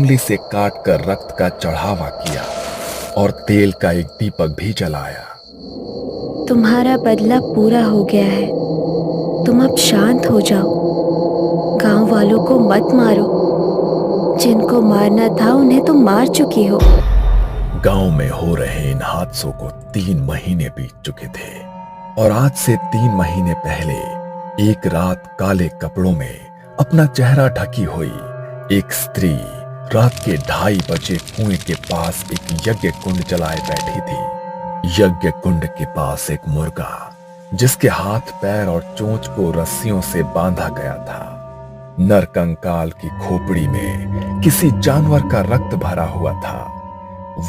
उंगली से काट कर रक्त का चढ़ावा किया और तेल का एक दीपक भी जलाया। तुम्हारा बदला पूरा हो गया है, तुम अब शांत हो जाओ। गांव वालों को मत मारो, जिनको मारना था उन्हें तुम मार चुकी हो। गांव में हो रहे इन हादसों को 3 महीने बीत चुके थे और आज से 3 महीने पहले एक रात काले कपड़ों में अपना चेहरा ढकी हुई एक स्त्री रात के 2:30 बजे कुएं के पास एक यज्ञ कुंड जलाए बैठी थी। यज्ञ कुंड के पास एक मुर्गा जिसके हाथ पैर और चोंच को रस्सियों से बांधा गया था। नरकंकाल की खोपड़ी में किसी जानवर का रक्त भरा हुआ था।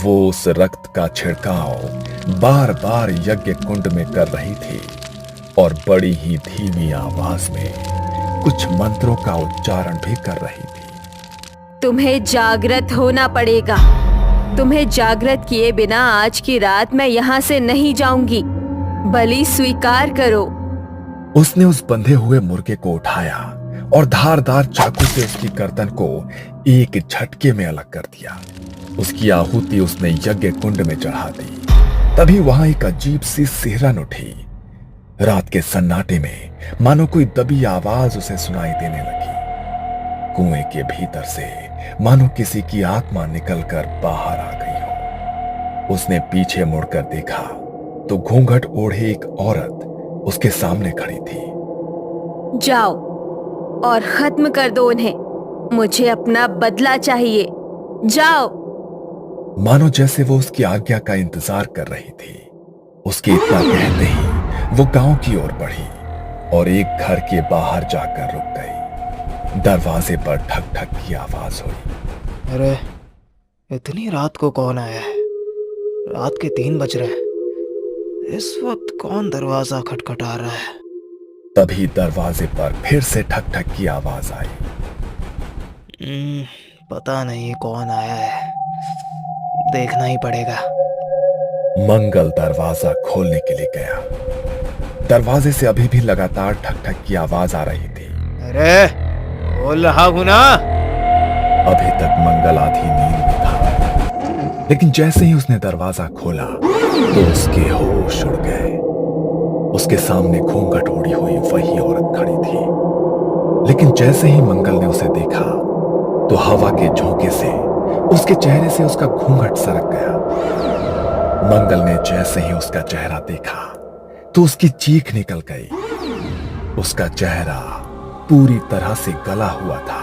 वो उस रक्त का छिड़काव बार बार यज्ञ कुंड में कर रही थी और बड़ी ही धीमी आवाज में कुछ मंत्रों का उच्चारण भी कर रही थी। तुम्हें जागृत होना पड़ेगा। तुम्हें जागृत किए बिना आज की रात मैं यहाँ से नहीं जाऊंगी। बलि स्वीकार करो। उसने उस बंधे हुए मुर्गे को उठाया और धारदार चाकू से उसकी गर्दन को एक झटके में अलग कर दिया। उसकी आहुति उसने यज्ञ कुंड में चढ़ा दी। तभी वहां एक अजीब सी सिहरन उठी। रात के सन्नाटे में मानो कोई दबी आवाज उसे सुनाई देने लगी। कुएं के भीतर से मानो किसी की आत्मा निकलकर बाहर आ गई हो। उसने पीछे मुड़कर देखा तो घूंघट ओढ़े एक औरत उसके सामने खड़ी थी। जाओ और खत्म कर दो उन्हें। मुझे अपना बदला चाहिए। जाओ। मानो जैसे वो उसकी आज्ञा का इंतजार कर रही थी। उसके इतना कहते ही वो गांव की ओर बढ़ी और एक घर के बाहर जाकर रुक गई। दरवाजे पर ठक ठक की आवाज हुई। अरे इतनी रात को कौन आया है? रात के 3 बज रहे हैं। इस वक्त कौन दरवाजा खटखटा रहा है? तभी दरवाजे पर फिर से ठक ठक की आवाज आई। पता नहीं कौन आया है, देखना ही पड़ेगा। मंगल दरवाजा खोलने के लिए गया। दरवाजे से अभी भी लगातार ठक ठक की आवाज आ रही थी। अरे बोल रहा हूं ना। अभी तक मंगल आधी नींद में था, लेकिन जैसे ही उसने दरवाजा खोला तो उसके होश उड़ गए। उसके सामने घूंघट ओढ़ी हुई वही औरत खड़ी थी, लेकिन जैसे ही मंगल ने उसे देखा तो हवा के झोंके से उसके चेहरे से उसका घूंघट सरक गया। मंगल ने जैसे ही उसका चेहरा देखा तो उसकी चीख निकल गई। उसका चेहरा पूरी तरह से गला हुआ था